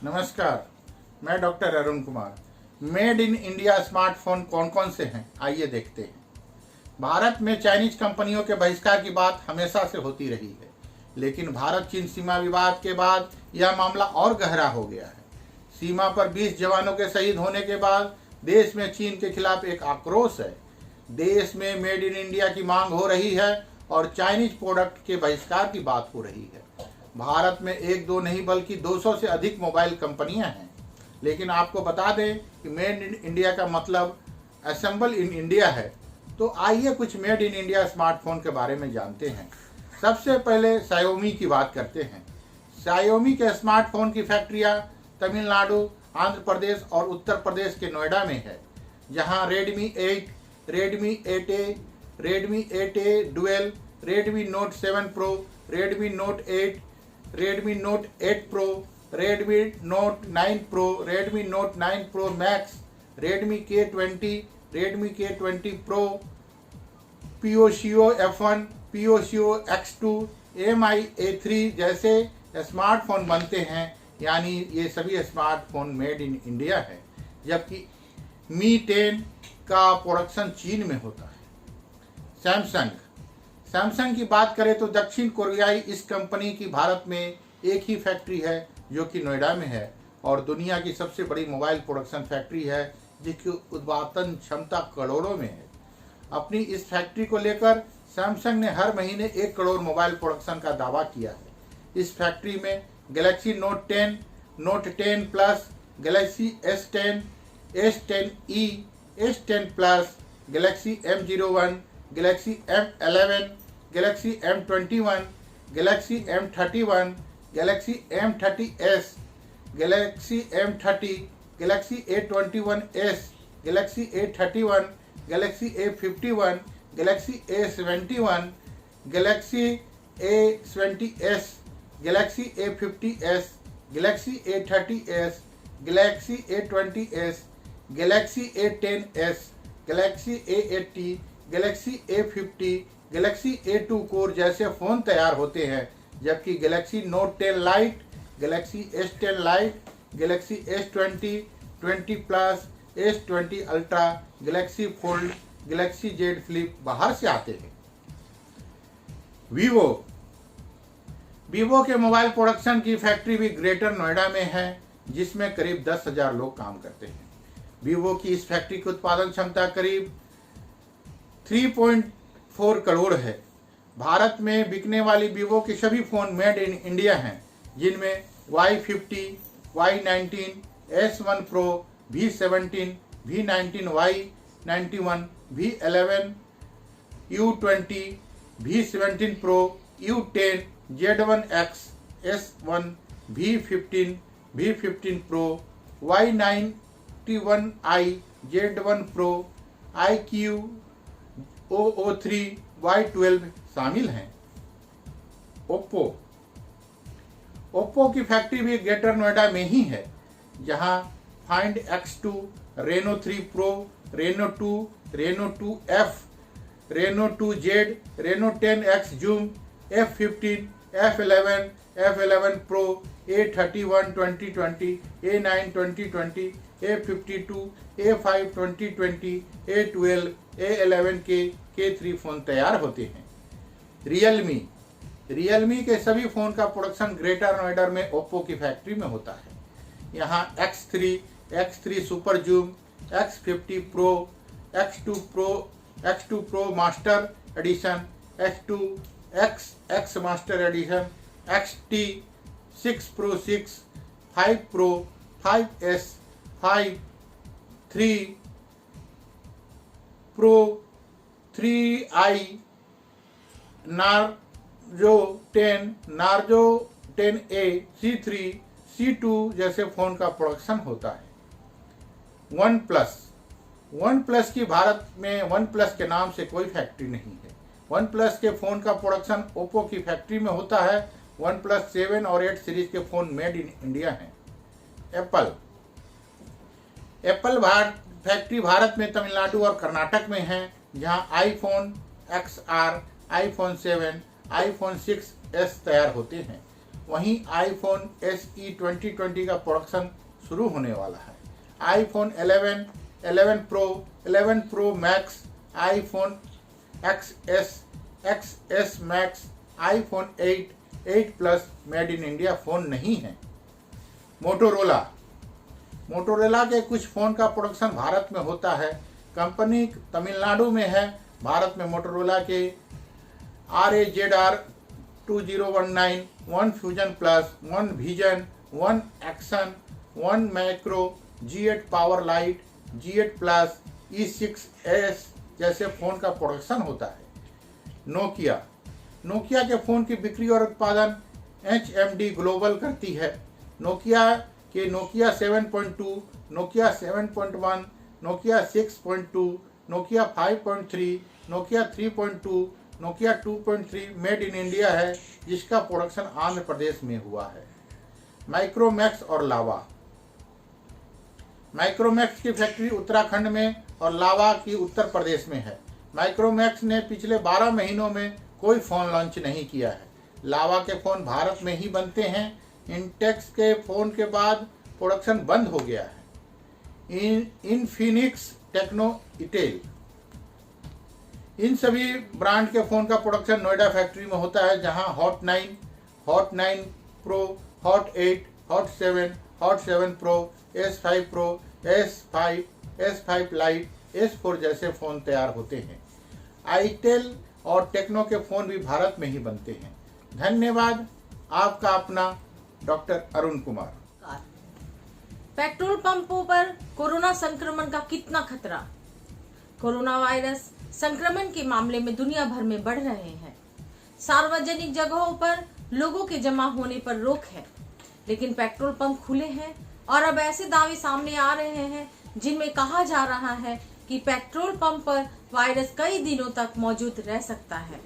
नमस्कार, मैं doctor Arun Kumar. Made in India smartphone कौन कौन से हैं, आइए देखते हैं। भारत में चाइनीज कंपनियों के बहिष्कार की बात हमेशा से होती रही है, लेकिन भारत चीन सीमा विवाद के बाद यह मामला और गहरा हो गया है। सीमा पर 20 जवानों के शहीद होने के बाद देश में चीन के खिलाफ एक आक्रोश है। देश में मेड इन इंडिया की मांग हो रही है और चाइनीज प्रोडक्ट के बहिष्कार की बात हो रही है। भारत में एक दो नहीं बल्कि 200 से अधिक मोबाइल कंपनियां हैं, लेकिन आपको बता दें कि मेड इन इंडिया का मतलब असेंबल इन इंडिया है। तो आइए कुछ मेड इन इंडिया स्मार्टफोन के बारे में जानते हैं। सबसे पहले Xiaomi की बात करते हैं। Xiaomi के स्मार्टफोन की फैक्ट्रियां तमिलनाडु, आंध्र प्रदेश और उत्तर प्रदेश के नोएडा में है, जहां Redmi 8, Redmi 8A, Redmi 8A Dual, Redmi Note 7 Pro, Redmi Note 8, Redmi Note 8 Pro, Redmi Note 9 Pro, Redmi Note 9 Pro Max, Redmi K20, Redmi K20 Pro, Pioxio F1, Pioxio X2, Mi A3 जैसे smartphone बनते हैं। यानी ये सभी smartphone made in India है, जबकि Mi 10 का production चीन में होता है। सैमसंग की बात करें तो दक्षिण कोरियाई इस कंपनी की भारत में एक ही फैक्ट्री है जो कि नोएडा में है और दुनिया की सबसे बड़ी मोबाइल प्रोडक्शन फैक्ट्री है, जिसकी उत्पादन क्षमता करोड़ों में है। अपनी इस फैक्ट्री को लेकर सैमसंग ने हर महीने 1 करोड़ मोबाइल प्रोडक्शन का दावा किया है। इस फैक्ट्री में Galaxy note 10, note 10 plus, Galaxy S10, S10e, S10 plus, Galaxy M01, Galaxy M11, Galaxy M21, Galaxy M31, Galaxy M30s, Galaxy M30, Galaxy A21s, Galaxy A31, Galaxy A51, Galaxy A71, Galaxy A20s, Galaxy A50s, Galaxy A30s, Galaxy A20s, Galaxy A10s, Galaxy A80, Galaxy A50, Galaxy A2 core जैसे phone तैयार होते हैं, जबकि Galaxy note 10 light, Galaxy S10 light, Galaxy S20, 20 plus, S20 ultra, Galaxy fold, Galaxy Z flip बाहर से आते हैं। Vivo के मोबाइल प्रोडक्शन की फैक्ट्री भी ग्रेटर नोएडा में है, जिसमें करीब 10,000 लोग काम करते हैं। वीवो की इस फैक्ट्री की उत्पादन क्षमता करीब 3.4 करोड़ है। भारत में बिकने वाली वीवो के सभी फोन मेड इन इंडिया हैं, जिनमें Y50, Y19, S1 Pro, V17, V19, Y91, V11, U20, V17 Pro, U10, Z1X, S1, V15, V15 Pro, Y91i, Z1 Pro, iQOO 3, Y12 शामिल हैं। ओप्पो की फैक्ट्री भी ग्रेटर नोएडा में ही है, जहां Find X2, Reno 3 Pro, Reno 2, Reno 2F, Reno 2Z, Reno 10X Zoom, F15, F11, F11 Pro, A31 2020, A9 2020, A52, A5 2020, A12, A11 के K3 phone तैयार होते हैं। रियलमी के सभी फोन का प्रोडक्शन ग्रेटर नोएडा में ओप्पो की फैक्ट्री में होता है। यहाँ X3 super zoom, X50 pro, X2 pro master addition, X master addition, XT 6 Pro 6, 5 Pro, 5S, 5, 3 Pro, 3i, Narzo 10A, C3, C2 जैसे फोन का प्रोडक्शन होता है। वन प्लस की भारत में वन प्लस के नाम से कोई फैक्ट्री नहीं है। वन प्लस के फोन का प्रोडक्शन ओप्पो की फैक्ट्री में होता है। वन प्लस 7 और 8 सीरीज के फोन मेड इन इंडिया हैं। एप्पल फैक्ट्री भारत में तमिलनाडु और कर्नाटक में है, जहां iPhone XR, iPhone 7, iPhone 6s तैयार होते हैं। वहीं आईफोन SE 2020 का प्रोडक्शन शुरू होने वाला है। IPhone 11, 11 Pro, 11 Pro Max, iPhone XS, XS Max, iPhone 8, 8 Plus made in India phone नहीं है। मोटोरोला के कुछ फोन का प्रोडक्शन भारत में होता है। कंपनी तमिलनाडु में है। भारत में मोटोरोला के RAZR 2019, 1 fusion plus, 1 vision, 1 action, 1 macro, G8 power light, G8 plus, E6s जैसे फोन का प्रोडक्शन होता है। नोकिया के फोन की बिक्री और उत्पादन HMD ग्लोबल करती है। Nokia 7.2, Nokia 7.1, Nokia 6.2, Nokia 5.3, Nokia 3.2, Nokia 2.3 made in India है, जिसका प्रोडक्शन आंध्र प्रदेश में हुआ है। माइक्रोमैक्स और लावा। माइक्रोमैक्स की फैक्ट्री उत्तराखंड में और लावा की उत्तर प्रदेश में है। माइक्रोमैक्स ने पिछले 12 महीनों में कोई फ़ोन लॉन्च नहीं किया है। लावा के फ़ोन भारत में ही बनते हैं। इंटेक्स के फ़ोन के बाद प्रोडक्शन बंद हो गया है। इनफिनिक्स, टेक्नो, इटेल, इन सभी ब्रांड के फ़ोन का प्रोडक्शन नोएडा फैक्ट्री में होता है, जहां hot 9 pro, hot 8, hot 7, hot 7 pro, S5 pro, S5 light, S4 जैसे फ़ोन तैयार होते हैं। आईटेल और टेक्नो के फ़ोन भी भारत में ही बनते हैं। धन्यवाद। आपका अपना डॉक्टर अरुण कुमार। पेट्रोल पंपों पर कोरोना संक्रमण का कितना खतरा। कोरोना वायरस संक्रमण के मामले में दुनिया भर में बढ़ रहे हैं। सार्वजनिक जगहों पर लोगों के जमा होने पर रोक है, लेकिन पेट्रोल पंप खुले हैं और अब ऐसे दावे सामने आ रहे हैं जिनमें कहा जा रहा है कि पेट्रोल पंप पर वायरस कई दिनों तक मौजूद रह सकता है।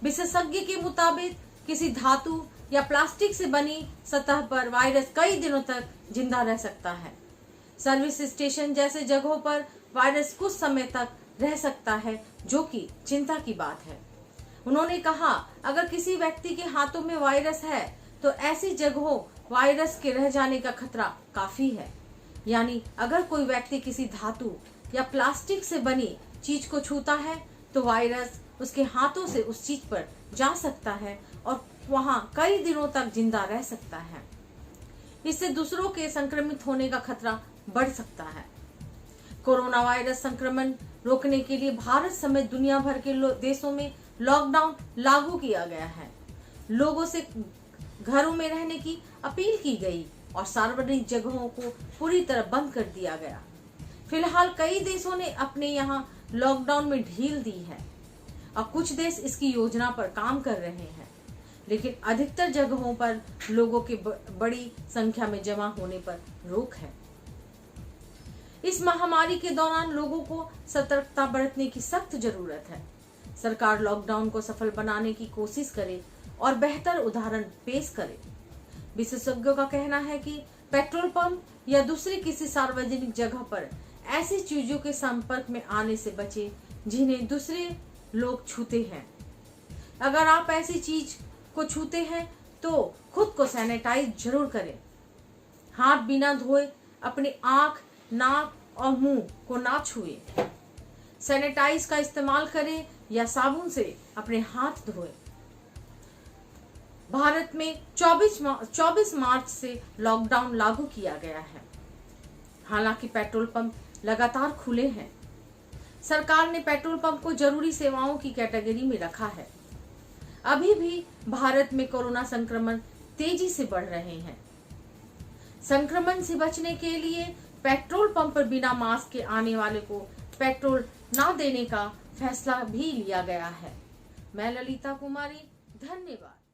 विशेषज्ञ के मुताबिक किसी धातु या प्लास्टिक से बनी सतह पर वायरस कई दिनों तक जिंदा रह सकता है। सर्विस स्टेशन जैसे जगहों पर वायरस कुछ समय तक रह सकता है, जो कि चिंता की बात है। उन्होंने कहा, अगर किसी व्यक्ति के हाथों में वायरस है तो ऐसी जगहों वायरस के रह जाने का खतरा काफी है। यानी अगर कोई व्यक्ति किसी धातु या प्लास्टिक से बनी चीज को छूता है तो वायरस उसके हाथों से उस चीज पर जा सकता है और वहां कई दिनों तक जिंदा रह सकता है। इससे दूसरों के संक्रमित होने का खतरा बढ़ सकता है। कोरोना वायरस संक्रमण रोकने के लिए भारत समेत दुनिया भर के देशों में लॉकडाउन लागू किया गया है। लोगों से घरों में रहने की अपील की गई और सार्वजनिक जगहों को पूरी तरह बंद कर दिया गया। फिलहाल कई देशों ने अपने यहाँ लॉकडाउन में ढील दी है और कुछ देश इसकी योजना पर काम कर रहे हैं, लेकिन अधिकतर जगहों पर लोगों के बड़ी संख्या में जमा होने पर रोक है। इस महामारी के दौरान लोगों को सतर्कता बरतने की सख्त जरूरत है। सरकार लॉकडाउन को सफल बनाने की कोशिश करे और बेहतर उदाहरण पेश करे। विशेषज्ञों का कहना है कि पेट्रोल पंप या दूसरी किसी सार्वजनिक जगह पर ऐसी चीजों के संपर्क में आने से बचे जिन्हें दूसरे लोग छूते हैं। अगर आप ऐसी चीज को छूते हैं तो खुद को सैनिटाइज जरूर करें। हाथ बिना धोए अपनी आंख, नाक और मुंह को ना छुए। सैनिटाइज का इस्तेमाल करें या साबुन से अपने हाथ धोएं। भारत में 24 मार्च से लॉकडाउन लागू किया गया है। हालांकि पेट्रोल पंप लगातार खुले हैं। सरकार ने पेट्रोल पंप को जरूरी सेवाओं की कैटेगरी में रखा है। अभी भी भारत में कोरोना संक्रमण तेजी से बढ़ रहे हैं। संक्रमण से बचने के लिए पेट्रोल पंप पर बिना मास्क के आने वाले को पेट्रोल ना देने का फैसला भी लिया गया है। मैं ललिता कुमारी, धन्यवाद।